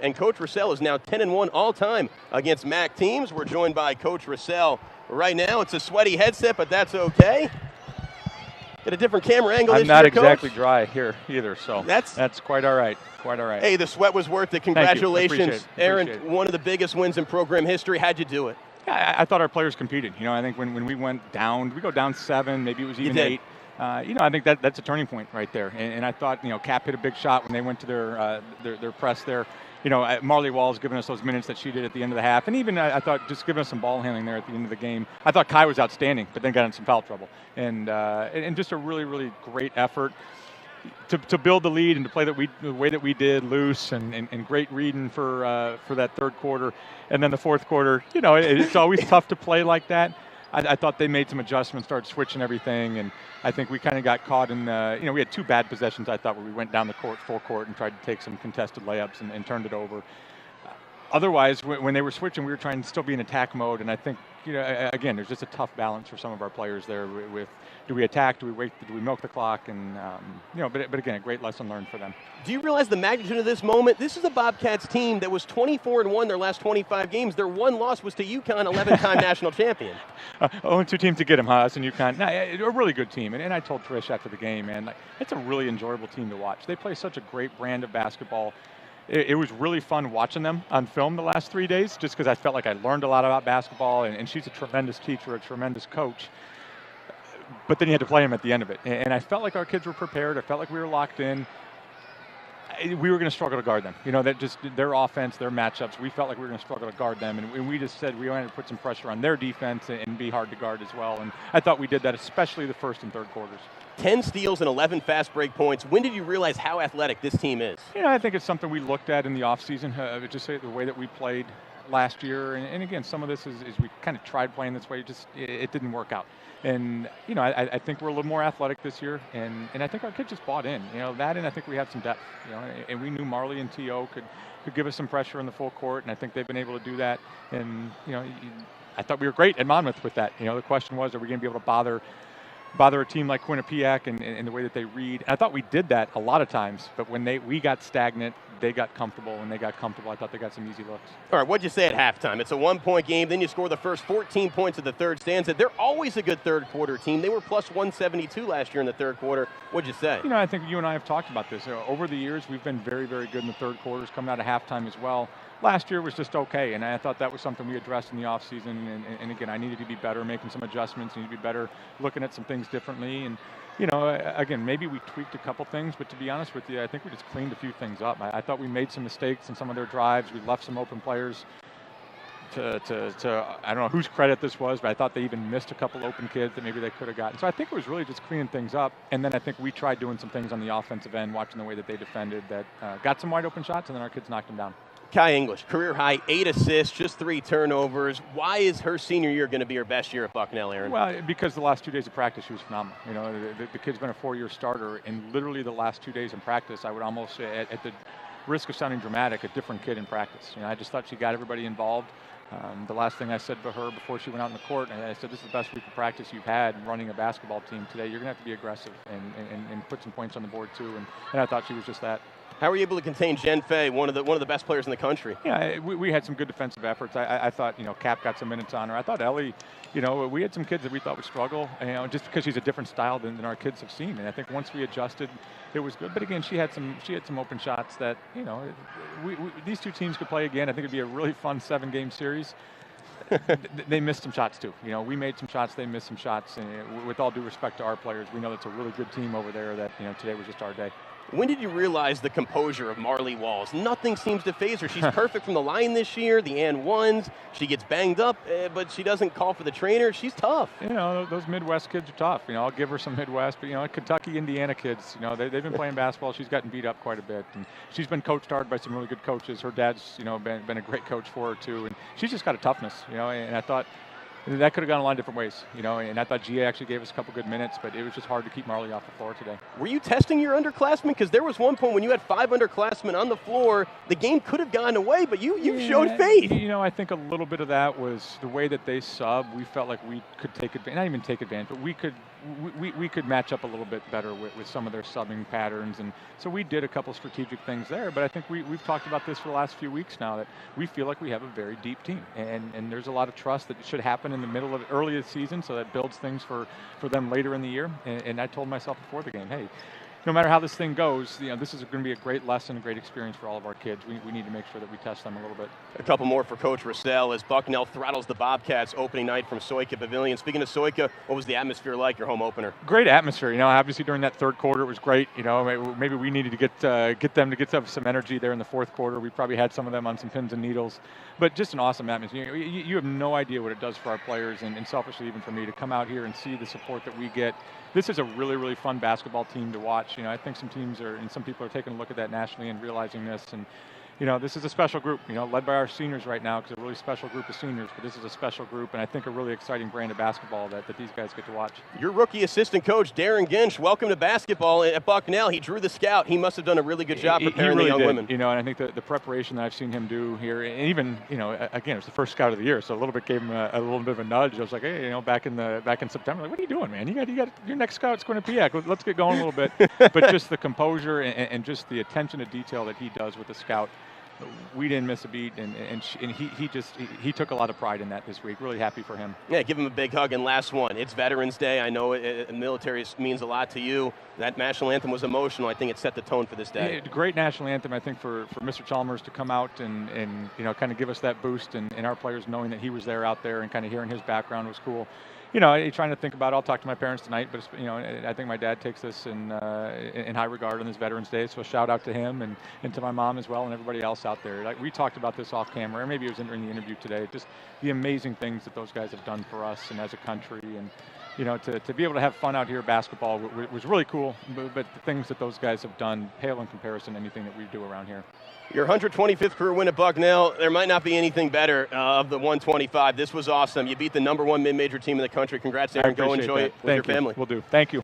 And Coach Roussell is now 10-1 all-time against MAC teams. We're joined by Coach Roussell right now. It's a sweaty headset, but that's okay. Get a different camera angle this year, I'm not exactly Coach. Dry here either, so that's quite all right. Quite all right. Hey, the sweat was worth it. Congratulations, Aaron. Appreciate it. One of the biggest wins in program history. How'd you do it? Yeah, I thought our players competed. I think when we went down, we go down 7, maybe it was even 8. I think that's a turning point right there. And I thought, Cap hit a big shot when they went to their press there. Marley Wall's giving us those minutes that she did at the end of the half. And even I thought just giving us some ball handling there at the end of the game. I thought Kai was outstanding, but then got in some foul trouble. And just a really, really great effort to build the lead and to play the way that we did, loose and great reading for that third quarter. And then the fourth quarter, it's always tough to play like that. I thought they made some adjustments, started switching everything, and I think we kind of got caught in we had 2 bad possessions, I thought, where we went down the court, full court, and tried to take some contested layups and turned it over. Otherwise, when they were switching, we were trying to still be in attack mode, and I think, again, there's just a tough balance for some of our players there with do we attack, do we wait, do we milk the clock, and, but again, a great lesson learned for them. Do you realize the magnitude of this moment? This is a Bobcats team that was 24-1 their last 25 games. Their one loss was to UConn, 11-time national champion. 0-2 team to get them, huh? Us and UConn. A really good team, and I told Trish after the game, man, it's a really enjoyable team to watch. They play such a great brand of basketball. It was really fun watching them on film the last 3 days, just because I felt like I learned a lot about basketball, and she's a tremendous teacher, a tremendous coach. But then you had to play them at the end of it. And I felt like our kids were prepared. I felt like we were locked in. We were going to struggle to guard them. That just their offense, their matchups, we felt like we were going to struggle to guard them. And we just said we wanted to put some pressure on their defense and be hard to guard as well. And I thought we did that, especially the first and third quarters. 10 steals and 11 fast break points. When did you realize how athletic this team is? I think it's something we looked at in the offseason, just the way that we played last year. And again, some of this is we kind of tried playing this way. It didn't work out. And, I think we're a little more athletic this year. And I think our kids just bought in, that, and I think we have some depth, and we knew Marley and T.O. could give us some pressure in the full court, and I think they've been able to do that. And, I thought we were great at Monmouth with that. The question was, are we going to be able to bother a team like Quinnipiac and the way that they read? And I thought we did that a lot of times, but when we got stagnant, they got comfortable. When they got comfortable, I thought they got some easy looks. All right, what'd you say at halftime? It's a 1-point game, then you score the first 14 points of the third stanza. They're always a good third quarter team. They were plus 172 last year in the third quarter. What'd you say? I think you and I have talked about this. Over the years, we've been very, very good in the third quarters, coming out of halftime as well. Last year was just okay, and I thought that was something we addressed in the offseason. And again, I needed to be better, making some adjustments, needed to be better, looking at some things differently. And again, maybe we tweaked a couple things, but to be honest with you, I think we just cleaned a few things up. I thought we made some mistakes in some of their drives. We left some open players to I don't know whose credit this was, but I thought they even missed a couple open kids that maybe they could have gotten. So I think it was really just cleaning things up. And then I think we tried doing some things on the offensive end, watching the way that they defended, that got some wide open shots, and then our kids knocked them down. Kai English, career high, 8 assists, just 3 turnovers. Why is her senior year going to be her best year at Bucknell, Aaron? Well, because the last 2 days of practice, she was phenomenal. The kid's been a 4-year starter, and literally the last 2 days in practice, I would almost say, at the risk of sounding dramatic, a different kid in practice. I just thought she got everybody involved. The last thing I said to her before she went out in the court, and I said, this is the best week of practice you've had running a basketball team today. You're going to have to be aggressive and put some points on the board, too. And I thought she was just that. How were you able to contain Jen Fay, one of the best players in the country? Yeah, we had some good defensive efforts. I thought, Cap got some minutes on her. I thought Ellie, we had some kids that we thought would struggle, just because she's a different style than our kids have seen. And I think once we adjusted, it was good. But again, she had some open shots that, these two teams could play again. I think it'd be a really fun 7-game series. They missed some shots too. We made some shots, they missed some shots. And with all due respect to our players, we know it's a really good team over there that, today was just our day. When did you realize the composure of Marley Walls? Nothing seems to faze her. She's perfect from the line this year, the and ones. She gets banged up, but she doesn't call for the trainer. She's tough. Those Midwest kids are tough. I'll give her some Midwest, but, Kentucky, Indiana kids, they've been playing basketball. She's gotten beat up quite a bit. And she's been coached hard by some really good coaches. Her dad's, been a great coach for her, too. And she's just got a toughness, and I thought, that could have gone a lot of different ways, and I thought GA actually gave us a couple good minutes, but it was just hard to keep Marley off the floor today. Were you testing your underclassmen? Because there was one point when you had 5 underclassmen on the floor, the game could have gone away, but you showed faith. I think a little bit of that was the way that they sub. We felt like we could take advantage, not even take advantage, but we could we could match up a little bit better with some of their subbing patterns, and so we did a couple strategic things there. But I think we've talked about this for the last few weeks now, that we feel like we have a very deep team, and there's a lot of trust that should happen in the middle of early of the season, so that builds things for them later in the year. And I told myself before the game, hey, no matter how this thing goes, this is going to be a great lesson, a great experience for all of our kids. We need to make sure that we test them a little bit. A couple more for Coach Roussell as Bucknell throttles the Bobcats opening night from Soika Pavilion. Speaking of Soika, what was the atmosphere like, your home opener? Great atmosphere. Obviously during that third quarter it was great. Maybe we needed to get them to get some energy there in the fourth quarter. We probably had some of them on some pins and needles, but just an awesome atmosphere. You have no idea what it does for our players, and selfishly even for me, to come out here and see the support that we get. This is a really, really fun basketball team to watch. I think some teams and some people are taking a look at that nationally and realizing this. And this is a special group, led by our seniors right now, because a really special group of seniors, but this is a special group, and I think a really exciting brand of basketball that these guys get to watch. Your rookie assistant coach, Darren Ginch, welcome to basketball at Bucknell. He drew the scout. He must have done a really good job preparing the young women. And I think the preparation that I've seen him do here, and even, again, it's the first scout of the year, so a little bit gave him a little bit of a nudge. I was like, hey, back in September, like, what are you doing, man? You got your next scout's Quinnipiac. Let's get going a little bit. But just the composure and just the attention to detail that he does with the scout. We didn't miss a beat, and he took a lot of pride in that this week. Really happy for him. Yeah, give him a big hug. And last one, it's Veterans Day. I know military means a lot to you. That national anthem was emotional. I think it set the tone for this day. Great national anthem, I think, for Mr. Chalmers to come out and kind of give us that boost, and our players knowing that he was there out there and kind of hearing his background was cool. Trying to think about it. I'll talk to my parents tonight, but I think my dad takes this in high regard on this Veterans Day. So shout out to him and to my mom as well, and everybody else out there. Like, we talked about this off camera, or maybe it was in the interview today. Just the amazing things that those guys have done for us and as a country, and to be able to have fun out here, basketball was really cool. But the things that those guys have done pale in comparison to anything that we do around here. Your 125th career win at Bucknell. There might not be anything better of the 125. This was awesome. You beat the #1 mid-major team in the country. Congrats, Aaron. Go enjoy it with your family. Will do. Thank you.